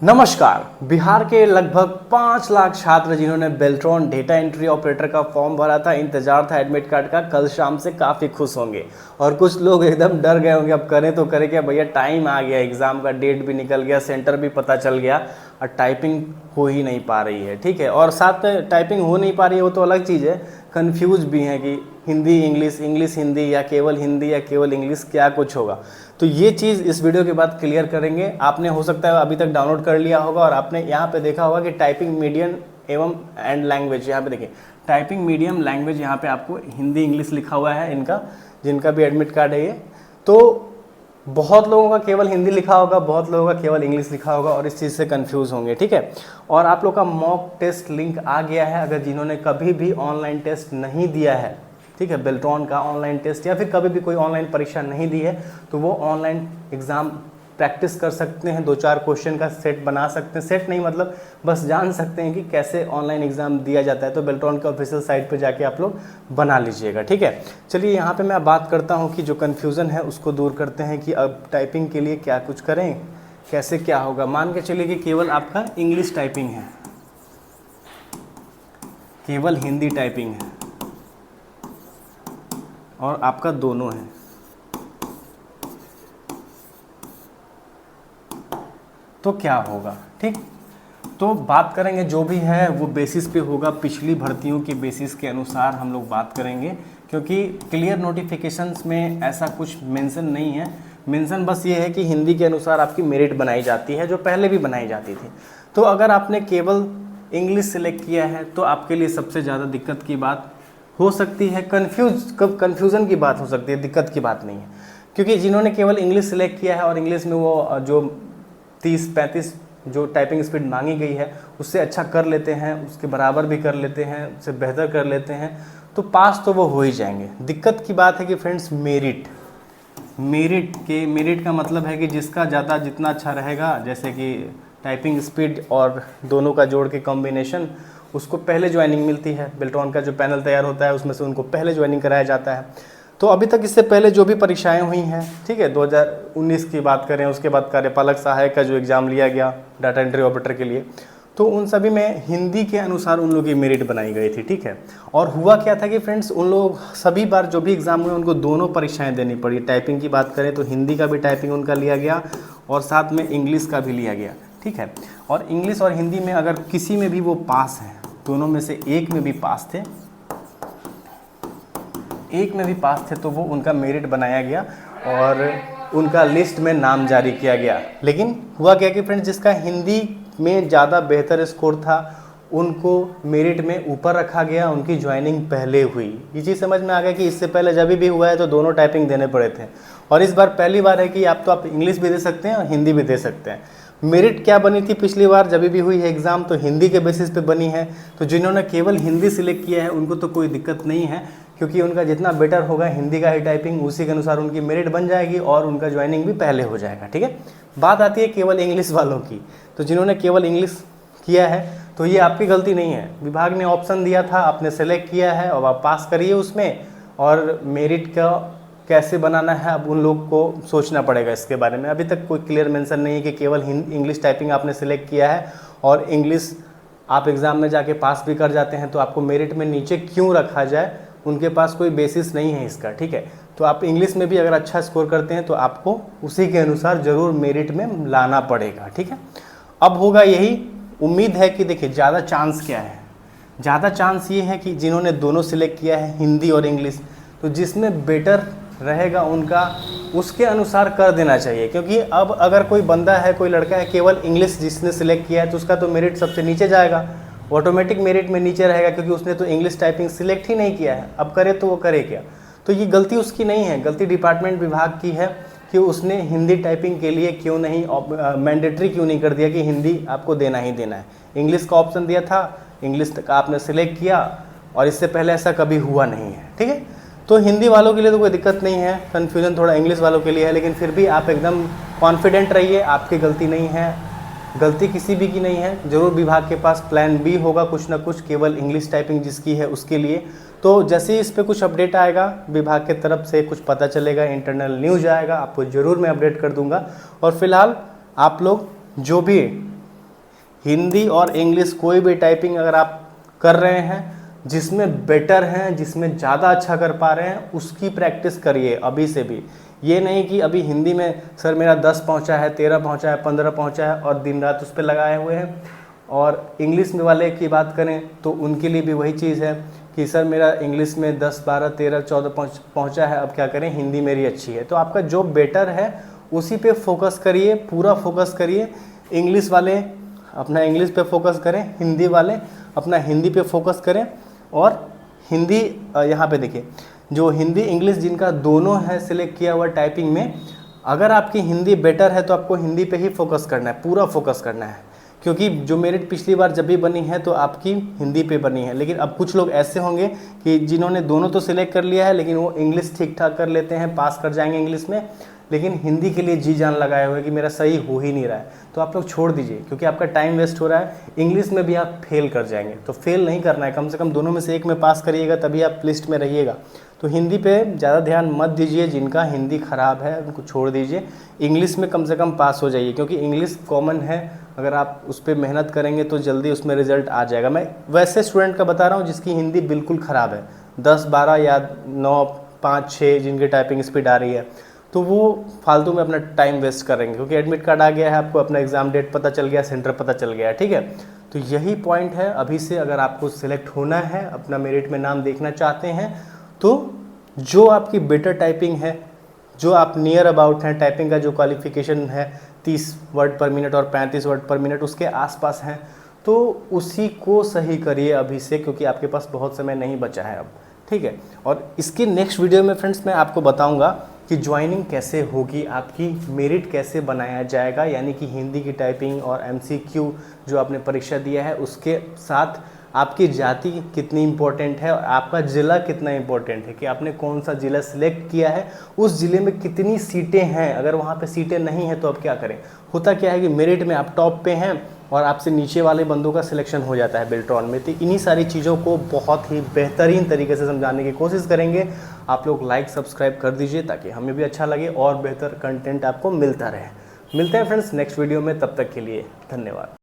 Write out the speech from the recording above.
नमस्कार। बिहार के लगभग 5 लाख छात्र जिन्होंने बेल्ट्रॉन डेटा एंट्री ऑपरेटर का फॉर्म भरा था, इंतजार था एडमिट कार्ड का, कल शाम से काफ़ी खुश होंगे। और कुछ लोग एकदम डर गए होंगे, अब करें तो करें क्या भैया, टाइम आ गया, एग्ज़ाम का डेट भी निकल गया, सेंटर भी पता चल गया और टाइपिंग हो ही नहीं पा रही है। ठीक है, और साथ में टाइपिंग हो नहीं पा रही है वो तो अलग चीज़ है, कन्फ्यूज भी है कि हिंदी इंग्लिश, इंग्लिश हिंदी या केवल हिंदी या केवल इंग्लिश क्या कुछ होगा। तो ये चीज़ इस वीडियो के बाद क्लियर करेंगे। आपने हो सकता है अभी तक डाउनलोड कर लिया होगा और आपने यहाँ पे देखा होगा कि टाइपिंग मीडियम एवं एंड लैंग्वेज, यहाँ पे देखिए टाइपिंग मीडियम लैंग्वेज, यहाँ पे आपको हिंदी इंग्लिश लिखा हुआ है। इनका जिनका भी एडमिट कार्ड है ये, तो बहुत लोगों का केवल हिंदी लिखा होगा, बहुत लोगों का केवल इंग्लिश लिखा होगा और इस चीज़ से कंफ्यूज होंगे। ठीक है, और आप लोग का मॉक टेस्ट लिंक आ गया है। अगर जिन्होंने कभी भी ऑनलाइन टेस्ट नहीं दिया है, ठीक है, बेल्ट्रॉन का ऑनलाइन टेस्ट या फिर कभी भी कोई ऑनलाइन परीक्षा नहीं दी है, तो वो ऑनलाइन एग्ज़ाम प्रैक्टिस कर सकते हैं। 2-4 क्वेश्चन का सेट बना सकते हैं, सेट नहीं मतलब बस जान सकते हैं कि कैसे ऑनलाइन एग्ज़ाम दिया जाता है। तो बेल्ट्रॉन के ऑफिशियल साइट पे जाके आप लोग बना लीजिएगा। ठीक है, चलिए यहाँ पे मैं बात करता हूँ कि जो कन्फ्यूज़न है उसको दूर करते हैं कि अब टाइपिंग के लिए क्या कुछ करें, कैसे क्या होगा। मान के चलिए कि केवल आपका इंग्लिश टाइपिंग है, केवल हिंदी टाइपिंग है और आपका दोनों है, तो क्या होगा। ठीक, तो बात करेंगे जो भी है वो बेसिस पे होगा, पिछली भर्तियों के बेसिस के अनुसार हम लोग बात करेंगे, क्योंकि क्लियर नोटिफिकेशंस में ऐसा कुछ मेंशन नहीं है। मेंशन बस ये है कि हिंदी के अनुसार आपकी मेरिट बनाई जाती है, जो पहले भी बनाई जाती थी। तो अगर आपने केवल इंग्लिश सेलेक्ट किया है तो आपके लिए सबसे ज़्यादा दिक्कत की बात हो सकती है, कन्फ्यूज़न की बात हो सकती है, दिक्कत की बात नहीं है। क्योंकि जिन्होंने केवल इंग्लिश सेलेक्ट किया है और इंग्लिश में वो जो 30-35 जो टाइपिंग स्पीड मांगी गई है उससे अच्छा कर लेते हैं, उसके बराबर भी कर लेते हैं, उससे बेहतर कर लेते हैं, तो पास तो वो हो ही जाएंगे। दिक्कत की बात है कि फ्रेंड्स मेरिट का मतलब है कि जिसका ज़्यादा जितना अच्छा रहेगा, जैसे कि टाइपिंग स्पीड और दोनों का जोड़ के कॉम्बिनेशन, उसको पहले ज्वाइनिंग मिलती है। बेल्ट्रॉन का जो पैनल तैयार होता है उसमें से उनको पहले ज्वाइनिंग कराया जाता है। तो अभी तक इससे पहले जो भी परीक्षाएं हुई हैं, ठीक है, 2019 की बात करें, उसके बाद कार्यपालक सहायक का जो एग्ज़ाम लिया गया डाटा एंट्री ऑपरेटर के लिए, तो उन सभी में हिंदी के अनुसार उन लोगों की मेरिट बनाई गई थी। ठीक है, और हुआ क्या था कि फ्रेंड्स उन लोग सभी बार जो भी एग्ज़ाम हुए उनको दोनों परीक्षाएं देनी पड़ी। टाइपिंग की बात करें तो हिंदी का भी टाइपिंग उनका लिया गया और साथ में इंग्लिश का भी लिया गया। ठीक है, और इंग्लिश और हिंदी में अगर किसी में भी वो पास हैं, दोनों में से एक में भी पास थे, तो वो उनका मेरिट बनाया गया और उनका लिस्ट में नाम जारी किया गया। लेकिन हुआ क्या कि फ्रेंड्स जिसका हिंदी में ज़्यादा बेहतर स्कोर था उनको मेरिट में ऊपर रखा गया, उनकी ज्वाइनिंग पहले हुई। ये चीज़ समझ में आ गया कि इससे पहले जब भी हुआ है तो दोनों टाइपिंग देने पड़े थे, और इस बार पहली बार है कि आप इंग्लिश भी दे सकते हैं और हिंदी भी दे सकते हैं। मेरिट क्या बनी थी पिछली बार जब भी हुई है एग्ज़ाम, तो हिंदी के बेसिस पे बनी है। तो जिन्होंने केवल हिंदी सिलेक्ट किया है उनको तो कोई दिक्कत नहीं है, क्योंकि उनका जितना बेटर होगा हिंदी का ही टाइपिंग, उसी के अनुसार उनकी मेरिट बन जाएगी और उनका ज्वाइनिंग भी पहले हो जाएगा। ठीक है, बात आती है केवल इंग्लिश वालों की। तो जिन्होंने केवल इंग्लिश किया है तो ये आपकी गलती नहीं है, विभाग ने ऑप्शन दिया था, आपने सेलेक्ट किया है और आप पास करिए उसमें। और मेरिट का कैसे बनाना है अब उन लोग को सोचना पड़ेगा इसके बारे में। अभी तक कोई क्लियर मेंशन नहीं है कि केवल इंग्लिश टाइपिंग आपने सेलेक्ट किया है और इंग्लिश आप एग्ज़ाम में जाके पास भी कर जाते हैं तो आपको मेरिट में नीचे क्यों रखा जाए, उनके पास कोई बेसिस नहीं है इसका। ठीक है, तो आप इंग्लिश में भी अगर अच्छा स्कोर करते हैं तो आपको उसी के अनुसार ज़रूर मेरिट में लाना पड़ेगा। ठीक है, अब होगा यही, उम्मीद है कि देखिए ज़्यादा चांस क्या है, ज़्यादा चांस ये है कि जिन्होंने दोनों सिलेक्ट किया है हिंदी और इंग्लिश, तो जिसमें बेटर रहेगा उनका उसके अनुसार कर देना चाहिए। क्योंकि अब अगर कोई बंदा है, कोई लड़का है, केवल इंग्लिश जिसने सिलेक्ट किया है तो उसका तो मेरिट सबसे नीचे जाएगा, ऑटोमेटिक मेरिट में नीचे रहेगा, क्योंकि उसने तो इंग्लिश टाइपिंग सिलेक्ट ही नहीं किया है। अब करे तो वो करे क्या। तो ये गलती उसकी नहीं है, गलती डिपार्टमेंट विभाग की है कि उसने हिंदी टाइपिंग के लिए क्यों नहीं मैंडेटरी क्यों नहीं कर दिया कि हिंदी आपको देना ही देना है। इंग्लिश का ऑप्शन दिया था, इंग्लिश का आपने सिलेक्ट किया और इससे पहले ऐसा कभी हुआ नहीं है। ठीक है, तो हिंदी वालों के लिए तो कोई दिक्कत नहीं है, कन्फ्यूज़न थोड़ा इंग्लिश वालों के लिए है, लेकिन फिर भी आप एकदम कॉन्फिडेंट रहिए, आपकी गलती नहीं है, गलती किसी भी की नहीं है। ज़रूर विभाग के पास प्लान बी होगा कुछ ना कुछ, केवल इंग्लिश टाइपिंग जिसकी है उसके लिए। तो जैसे ही इस पर कुछ अपडेट आएगा विभाग के तरफ से, कुछ पता चलेगा, इंटरनल न्यूज़ आएगा, आपको ज़रूर मैं अपडेट कर दूंगा। और फिलहाल आप लोग जो भी हिंदी और इंग्लिश कोई भी टाइपिंग अगर आप कर रहे हैं, जिसमें बेटर हैं, जिसमें ज़्यादा अच्छा कर पा रहे हैं, उसकी प्रैक्टिस करिए अभी से भी। ये नहीं कि अभी हिंदी में सर मेरा 10 पहुंचा है, 13 पहुंचा है, 15 पहुंचा है और दिन रात उस पर लगाए हुए हैं। और इंग्लिश में वाले की बात करें तो उनके लिए भी वही चीज़ है कि सर मेरा इंग्लिश में 10, 12, 13, 14 पहुंचा है, अब क्या करें, हिंदी मेरी अच्छी है। तो आपका जो बेटर है उसी पे फोकस करिए, पूरा फोकस करिए। इंग्लिश वाले अपना इंग्लिश पे फोकस करें, हिंदी वाले अपना हिंदी पे फोकस करें। और हिंदी यहाँ पे देखिए, जो हिंदी इंग्लिश जिनका दोनों है सिलेक्ट किया हुआ टाइपिंग में, अगर आपकी हिंदी बेटर है तो आपको हिंदी पे ही फोकस करना है, पूरा फोकस करना है। क्योंकि जो मेरिट पिछली बार जब भी बनी है तो आपकी हिंदी पे बनी है। लेकिन अब कुछ लोग ऐसे होंगे कि जिन्होंने दोनों तो सिलेक्ट कर लिया है, लेकिन वो इंग्लिश ठीक ठाक कर लेते हैं, पास कर जाएंगे इंग्लिश में, लेकिन हिंदी के लिए जी जान लगाए हुए कि मेरा सही हो ही नहीं रहा है। तो आप लोग छोड़ दीजिए, क्योंकि आपका टाइम वेस्ट हो रहा है। इंग्लिश में भी आप फेल कर जाएंगे, तो फेल नहीं करना है, कम से कम दोनों में से एक में पास करिएगा, तभी आप लिस्ट में रहिएगा। तो हिंदी पे ज़्यादा ध्यान मत दीजिए, जिनका हिंदी ख़राब है उनको छोड़ दीजिए। इंग्लिश में कम से कम पास हो जाइए, क्योंकि इंग्लिश कॉमन है, अगर आप उस पर मेहनत करेंगे तो जल्दी उसमें रिजल्ट आ जाएगा। मैं वैसे स्टूडेंट का बता रहा हूँ जिसकी हिंदी बिल्कुल ख़राब है, 10, 12 या 9, 5, 6 जिनकी टाइपिंग स्पीड आ रही है, तो वो फालतू में अपना टाइम वेस्ट करेंगे। क्योंकि एडमिट कार्ड आ गया है, आपको अपना एग्ज़ाम डेट पता चल गया, सेंटर पता चल गया है, ठीक है। तो यही पॉइंट है अभी से, अगर आपको सिलेक्ट होना है, अपना मेरिट में नाम देखना चाहते हैं, तो जो आपकी बेटर टाइपिंग है, जो आप नियर अबाउट हैं, टाइपिंग का जो क्वालिफिकेशन है 30 वर्ड पर मिनट और 35 वर्ड पर मिनट उसके आसपास हैं, तो उसी को सही करिए अभी से, क्योंकि आपके पास बहुत समय नहीं बचा है अब, ठीक है। और इसके नेक्स्ट वीडियो में फ्रेंड्स मैं आपको बताऊंगा कि ज्वाइनिंग कैसे होगी, आपकी मेरिट कैसे बनाया जाएगा, यानी कि हिंदी की टाइपिंग और MCQ जो आपने परीक्षा दिया है उसके साथ आपकी जाति कितनी इम्पोर्टेंट है और आपका ज़िला कितना इम्पोर्टेंट है, कि आपने कौन सा ज़िला सिलेक्ट किया है, उस ज़िले में कितनी सीटें हैं। अगर वहाँ पे सीटें नहीं हैं तो अब क्या करें। होता क्या है कि मेरिट में आप टॉप पे हैं और आपसे नीचे वाले बंदों का सिलेक्शन हो जाता है बेल्ट्रॉन में। तो इन्हीं सारी चीज़ों को बहुत ही बेहतरीन तरीके से समझाने की कोशिश करेंगे। आप लोग लाइक सब्सक्राइब कर दीजिए ताकि हमें भी अच्छा लगे और बेहतर कंटेंट आपको मिलता रहे। मिलते हैं फ्रेंड्स नेक्स्ट वीडियो में, तब तक के लिए धन्यवाद।